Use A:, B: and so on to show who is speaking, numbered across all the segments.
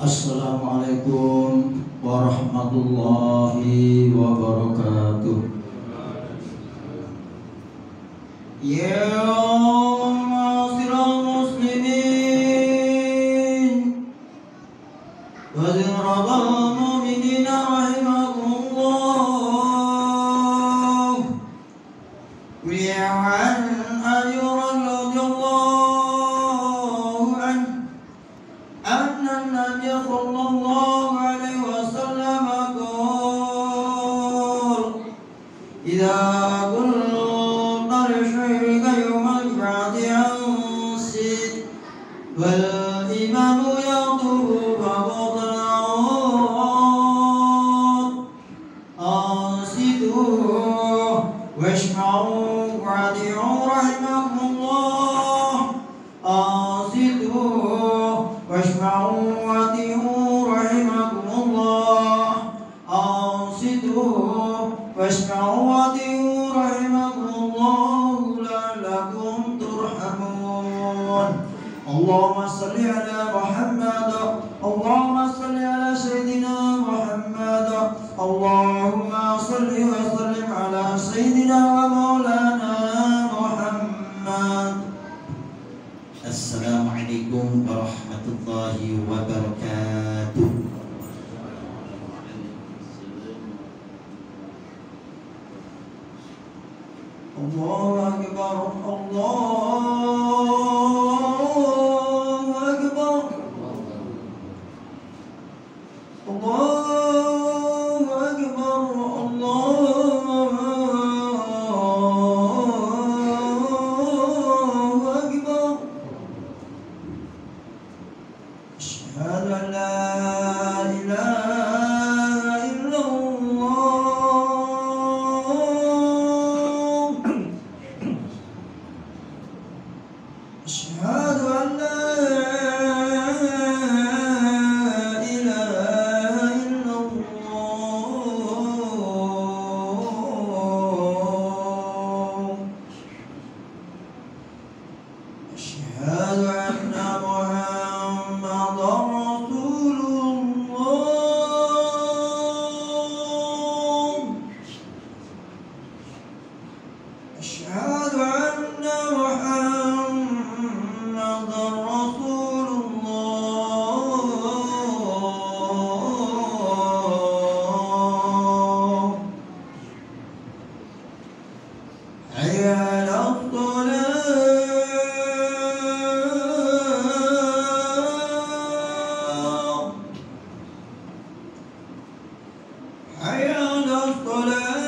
A: Assalamualaikum warahmatullahi wabarakatuh. Ya ma'asyiral muslimin wa zikrul mu'minin rahimakumullah. Wi'an ayuran radhiyallahu anhu anna an-nabiy sallallahu alaihi wasallam qala idza kunta rishika yawmal jum'ati ansid wal imanu yatubu faqad ansidu washma'u wa'adi'u rahimakumullah ansidu washma'u wa'adi'u rahimakumullah ansidu washma'u wa'adi'u rahimakumullah la'allakum turhamun. Allahumma salli ala Muhammad, Allahumma salli ala Sayyidina Muhammad, Allahumma salli wa sallim ala Sayyidina wa Maulana Muhammad. Assalamualaikum warahmatullahi wabarakatuh. Allahu Akbar, Allahu Akbar, Allahu Akbar, Allahu Akbar. Asyhadu an la ilaha illallah. Asyhadu an la ilaha illallah. Asyhadu anna Muhammadan Rasulullah. Asyhadu anna Muhammadan Rasulullah. Hayya 'alas shalah. Hayya 'alas shalah.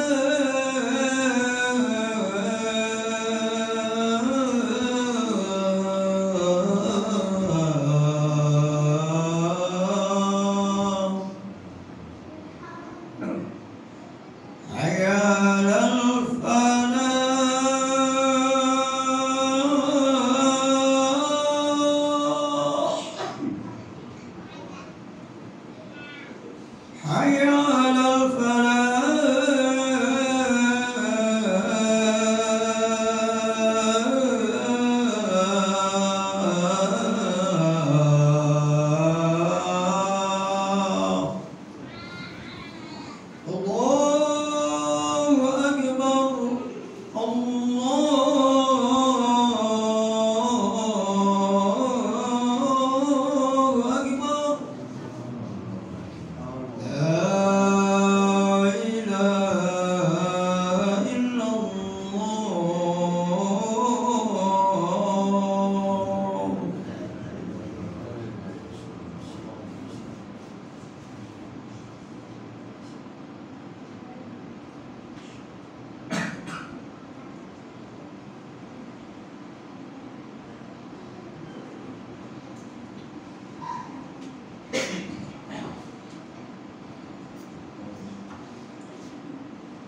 A: Hayya 'alal falah. Hayya 'alal falah. Allahu Akbar, Allahu Akbar. La ilaha illallah.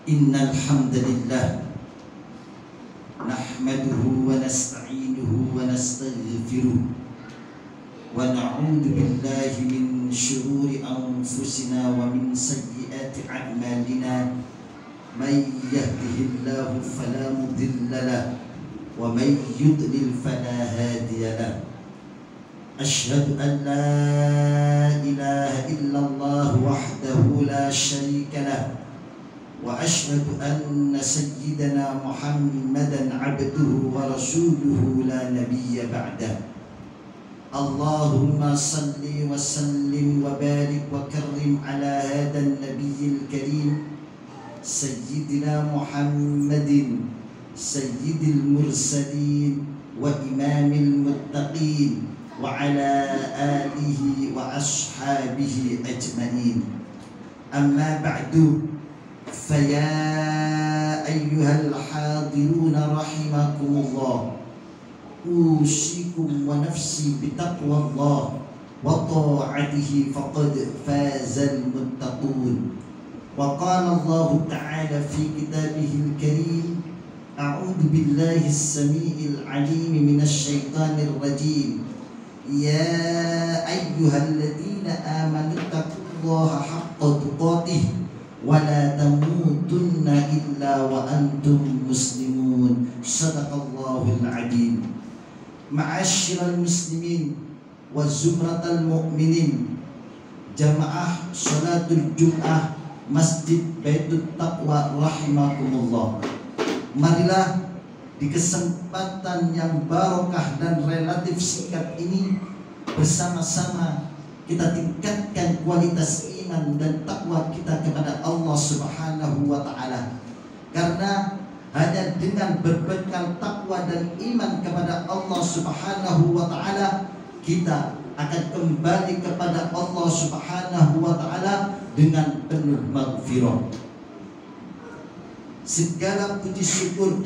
A: Innal hamdalillah nahmaduhu wa nasta'inuhu wa nastaghfiruh wa na'udzu billahi min shururi anfusina wa min sayyiati a'malina من يهده الله فلا مضل له ومن يضلل فلا هادي له أشهد أن لا إله إلا الله وحده لا شريك له وأشهد أن سيدنا محمدا عبده ورسوله لا نبي بعده اللهم صل وسلم وبارك وكرم على هذا النبي الكريم سيدنا محمد سيد المرسلين وإمام المتقين وعلى آله وأصحابه أجمعين أما بعد فيا أيها الحاضرون رحمكم الله أوصيكم ونفسي بتقوى الله وطاعته فقد فاز المتقون وقال الله تعالى في كتابه الكريم أعوذ بالله السميع العليم من الشيطان الرجيم يا أيها الذين آمنوا اتقوا الله حق تقاته ولا تموتن إلا وأنتم مسلمون صدق الله العظيم معاشر المسلمين وزمرة المؤمنين جماعة صلاة الجمعة Masjid Baitul Taqwa rahimakumullah. Marilah di kesempatan yang barokah dan relatif singkat ini bersama-sama kita tingkatkan kualitas iman dan takwa kita kepada Allah Subhanahu wa taala. Karena hanya dengan berbekal takwa dan iman kepada Allah Subhanahu wa taala kita akan kembali kepada Allah Subhanahu wa taala dengan penuh maghfirah. Segala puji syukur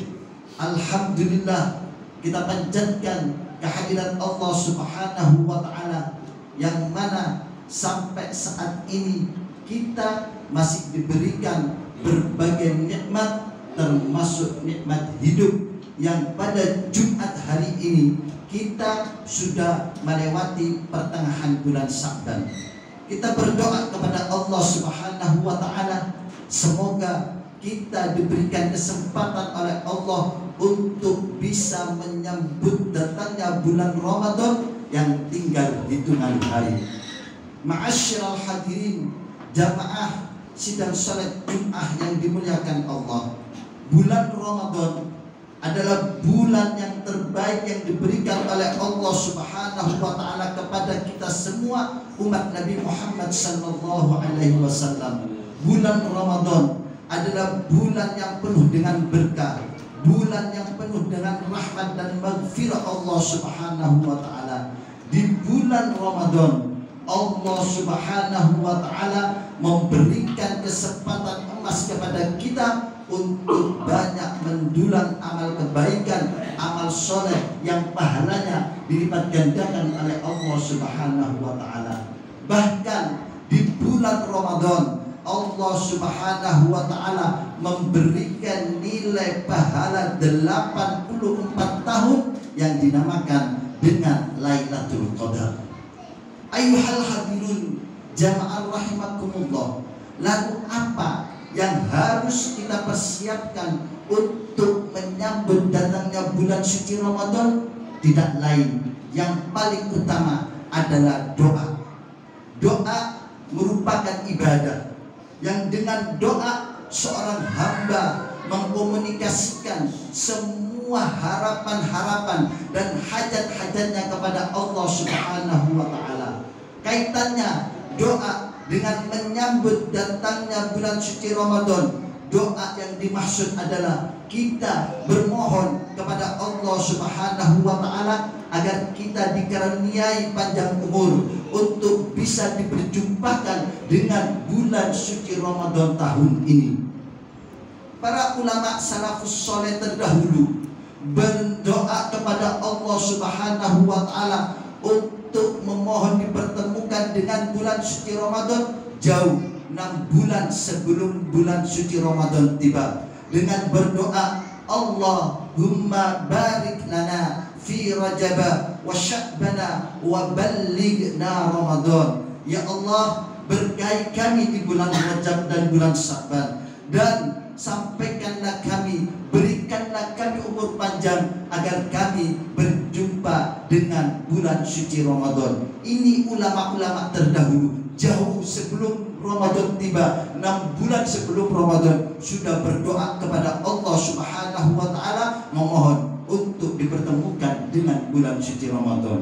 A: alhamdulillah kita panjatkan kehadiran Allah Subhanahu wa taala yang mana sampai saat ini kita masih diberikan berbagai nikmat termasuk nikmat hidup yang pada Jumat hari ini kita sudah melewati pertengahan bulan Sya'ban. Kita berdoa kepada Allah Subhanahu wa taala semoga kita diberikan kesempatan oleh Allah untuk bisa menyambut datangnya bulan Ramadan yang tinggal hitungan hari. Ma'asyiral hadirin jamaah sidang salat Jumat yang dimuliakan Allah. Bulan Ramadan adalah bulan yang terbaik yang diberikan oleh Allah Subhanahu wa taala kepada kita semua umat Nabi Muhammad sallallahu alaihi wasallam. Bulan Ramadan adalah bulan yang penuh dengan berkah, bulan yang penuh dengan rahmat dan maghfirah Allah Subhanahu wa taala. Di bulan Ramadan Allah Subhanahu wa taala memberikan kesempatan emas kepada kita untuk banyak mendulang amal kebaikan, amal soleh yang pahalanya dilipat gandakan oleh Allah Subhanahu wa taala. Bahkan di bulan Ramadan Allah Subhanahu wa taala memberikan nilai pahala 84 tahun yang dinamakan dengan Lailatul Qadar. Ayyuhal hadirun jamaah rahimakumullah. Lalu apa yang harus kita persiapkan untuk menyambut datangnya bulan suci Ramadan? Tidak lain, yang paling utama adalah doa. Doa merupakan ibadah yang dengan doa seorang hamba mengkomunikasikan semua harapan-harapan dan hajat-hajatnya kepada Allah Subhanahu wa taala. Kaitannya doa dengan menyambut datangnya bulan suci Ramadan. Doa yang dimaksud adalah kita bermohon kepada Allah Subhanahu wa taala agar kita dikaruniai panjang umur untuk bisa diperjumpakan dengan bulan suci Ramadan tahun ini. Para ulama salafus saleh terdahulu berdoa kepada Allah Subhanahu wa taala untuk memohon dipertemukan dengan bulan suci Ramadan jauh 6 bulan sebelum bulan suci Ramadan tiba, dengan berdoa Allahumma barik lana fi Rajab wa Sya'bana wa ballighna Ramadan. Ya Allah, berkahi kami di bulan Rajab dan bulan Sya'ban, dan sampaikanlah kami, berikanlah kami umur panjang agar kami berjumpa dengan bulan suci Ramadan. Ini ulama-ulama terdahulu jauh sebelum Ramadan tiba, 6 bulan sebelum Ramadan sudah berdoa kepada Allah Subhanahu wa taala memohon untuk dipertemukan dengan bulan suci Ramadan.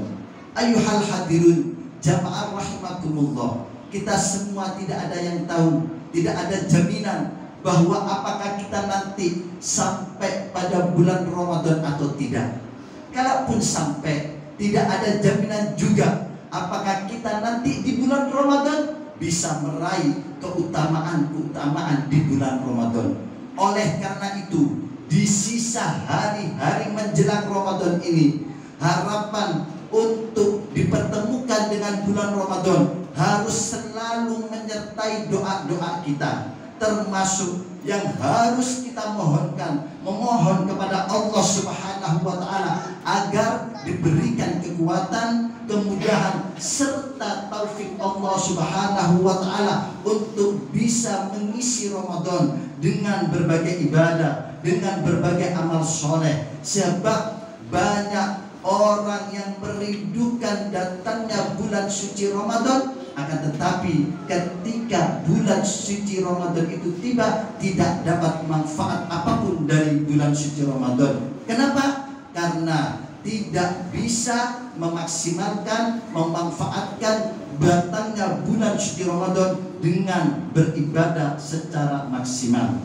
A: Ayuhal hadirun jamaah rahimakumullah, kita semua tidak ada yang tahu, tidak ada jaminan bahwa apakah kita nanti sampai pada bulan Ramadan atau tidak. Kalaupun sampai, tidak ada jaminan juga apakah kita nanti di bulan Ramadan bisa meraih keutamaan-keutamaan di bulan Ramadan. Oleh karena itu, di sisa hari-hari menjelang Ramadan ini, harapan untuk dipertemukan dengan bulan Ramadan harus selalu menyertai doa-doa kita, termasuk yang harus kita memohon kepada Allah Subhanahu wa taala agar diberikan kekuatan, kemudahan serta taufik Allah Subhanahu wa taala untuk bisa mengisi Ramadan dengan berbagai ibadah, dengan berbagai amal soleh. Sebab banyak orang yang merindukan datangnya bulan suci Ramadan, akan tetapi ketika bulan suci Ramadan itu tiba, tidak dapat manfaat apapun dari bulan suci Ramadan. Kenapa? Karena tidak bisa memaksimalkan, memanfaatkan datangnya bulan suci Ramadan dengan beribadah secara maksimal.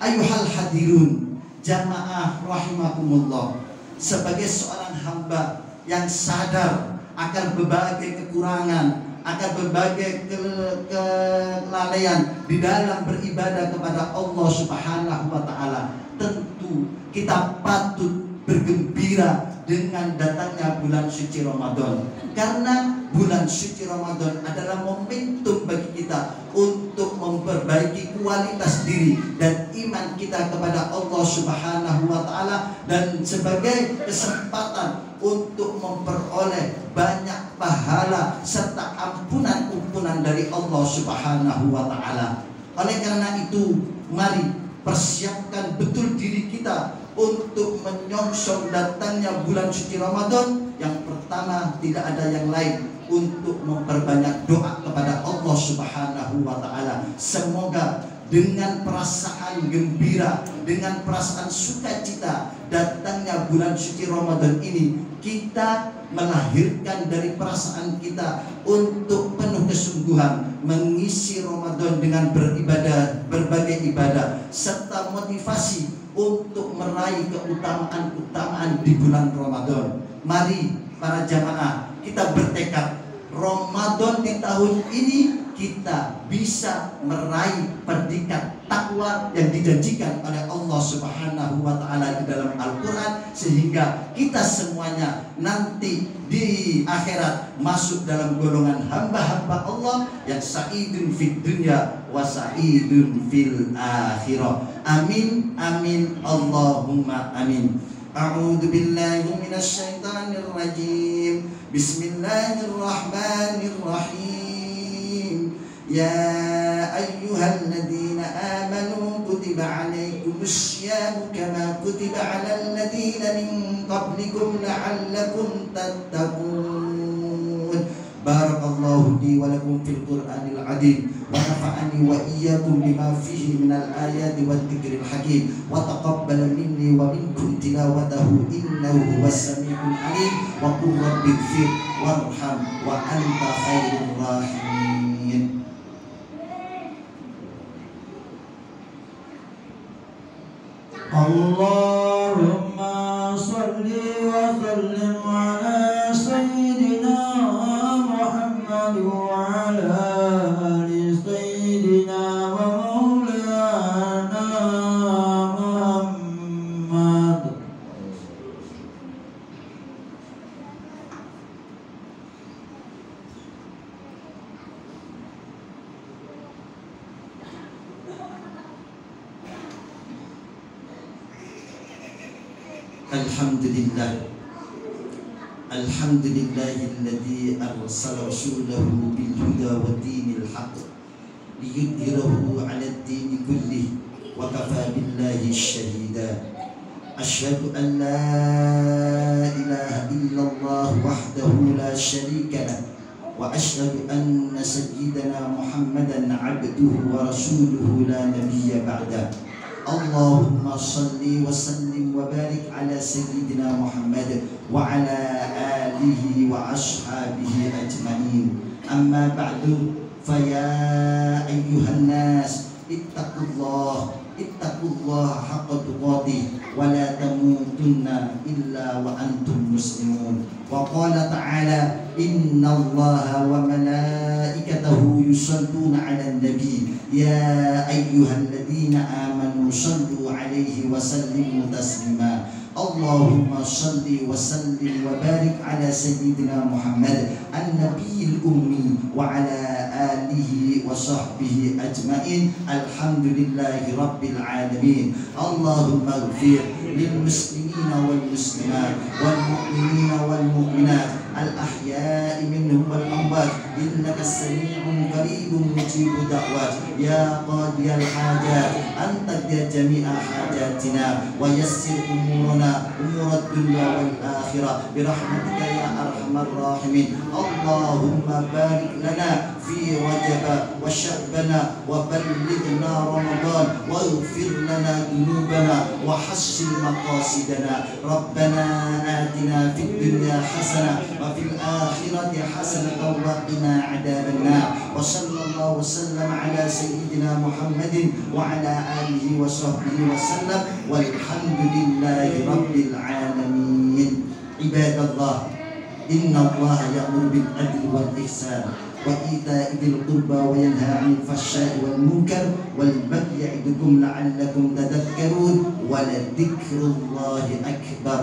A: Ayuhal hadirun jamaah rahimakumullah, sebagai seorang hamba yang sadar akan berbagai kekurangan, akan berbagai kelalaian di dalam beribadah kepada Allah Subhanahu wa taala, tentu kita patut bergembira dengan datangnya bulan suci Ramadan. Karena bulan suci Ramadan adalah momentum bagi kita untuk memperbaiki kualitas diri dan iman kita kepada Allah Subhanahu wa taala, dan sebagai kesempatan untuk memperoleh banyak pahala serta ampunan dari Allah Subhanahu wa taala. Oleh karena itu, mari persiapkan betul diri kita untuk menyongsong datangnya bulan suci Ramadan. Yang pertama, tidak ada yang lain untuk memperbanyak doa kepada Allah Subhanahu wa taala. Semoga dengan perasaan gembira, dengan perasaan sukacita datangnya bulan suci Ramadan ini, kita melahirkan dari perasaan kita untuk penuh kesungguhan mengisi Ramadan dengan beribadah, berbagai ibadah, serta motivasi untuk meraih keutamaan-keutamaan di bulan Ramadan. Mari para jamaah, kita bertekad Ramadan di tahun ini kita bisa meraih predikat takwa yang dijanjikan oleh Allah Subhanahu wa taala di dalam Al-Qur'an, sehingga kita semuanya nanti di akhirat masuk dalam golongan hamba-hamba Allah yang sa'idun fid dunya wa sa'idun fil akhirah. Amin amin Allahumma amin. A'udzu billahi minasy syaithanir rajim. Bismillahirrahmanirrahim. Ya ayyuhalladzina amanu kutiba alaikumus syiyam kama kutiba alal ladzina min qablikum la'allakum tattaqun. Barakallahu li wa lakum fil Qur'anil azim wa nafa'ani wa iyyakum bima fihi minal ayati wad dzikril hakim wa taqabbal minni wa minkum tilawatahu innahu huwas samiul alim wa qul rabbighfir warham wa anta khairur rahimin. Allahumma salli wa sallim ala sayyidina Muhammad wa ala ali sayyidina wa maulana Muhammad. Alhamdulillah, alhamdulillahilladzi arsala rasulahu bil huda wa dinil haqq liyudhhirahu 'ala ad-din kullih وكفى بالله شهيدا. أشهد أن لا إله إلا الله وحده لا شريك له، وأشهد أن سيدنا محمدا عبده ورسوله لا نبي بعده. اللهم صل وسلم وبارك على سيدنا محمد وعلى آله وأصحابه أجمعين. أما بعد، فيا أيها الناس اتقوا الله حق تقاته ولا تموتن إلا وأنتم مسلمون. وقال تعالى: إن الله وملائكته يصلون على النبي يا أيها الذين آمنوا صلوا عليه وسلموا تسليما. اللهم صل وسلم وبارك على سيدنا محمد النبي الأمي وعلى آله وصحبه أجمعين. الحمد لله رب العالمين. اللهم اغفر للمسلمين والمسلمات والمؤمنين والمؤمنات الأحياء منهم والأموات، إنك سميع قريب مجيب دعوات. يا قاضي الحاجات أنت جميع حاجاتنا ويسر أمورنا، أمور الدنيا والآخرة، برحمتك يا أرحم الراحمين. اللهم بارك لنا في رجب وشعبنا وبلغنا رمضان، واغفر لنا ذنوبنا وحسن مقاصدنا. ربنا آتنا في الدنيا حسنة وفي الآخرة حسنة وقنا عذاب النار. وصلى الله وسلم على سيدنا محمد وعلى آله وصحبه وسلم، والحمد لله رب العالمين. عباد الله، إن الله يأمر بالعدل والإحسان وإيتاء ذي القربى وينهى عن الفحشاء والمنكر والبغي يعظكم لعلكم تذكرون، ولذكر الله أكبر